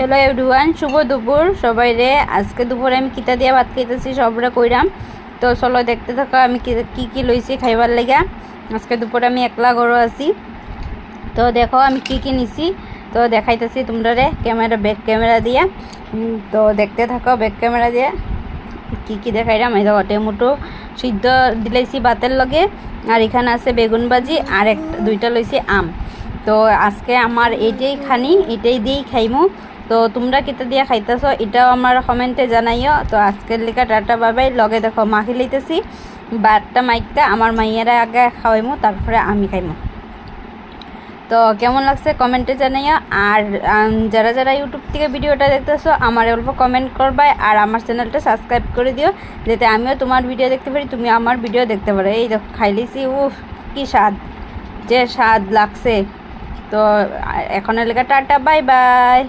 Hello everyone, শুভ দুপুর সবাই রে। আজকে দুপুরে আমি কিতা দিয়া ভাত খাইতেছি সবরে কইরাম। তো চলো দেখতে থাকো আমি কি কি লইছি খাইবার লাগা। আজকে দুপুরে আমি একলা ঘরও আছি। তো দেখো আমি কি নিছি, তো দেখাইতেছি তোমরা রে ব্যাক ক্যামেরা দিয়া। তো দেখতে থাকো ব্যাক ক্যামেরা দিয়ে কি দেখাইলাম। এই দেখো টমেটো সিদ্ধ দিলাইছি ভাতের লগে, আর এখানে আছে বেগুন ভাজি, আর দুইটা লইছি আম। তো আজকে আমার এটাই দিয়েই খাইমু। তো তোমরা কিতা দিয়া খাইতেছ এটাও আমার কমেন্টে জানাইও। তো আজকের লেখা টাটা বাবাই। লগে দেখো মাখি লইতেছি বারটা মাইকটা, আমার মাইয়ারা আগে খাওয়াইমু তারপরে আমি খাইমু। তো কেমন লাগছে কমেন্টে জানাইও। আর যারা যারা ইউটিউব থেকে ভিডিওটা দেখতেছো আমার অল্প কমেন্ট করবা, আর আমার চ্যানেলটা সাবস্ক্রাইব করে দিও যাতে আমিও তোমার ভিডিও দেখতে পারি, তুমি আমার ভিডিও দেখতে পারো। এই দেখো খাইলিছি, উফ কি স্বাদ লাগছে। তো এখনের লেখা টাটা বাই বাই।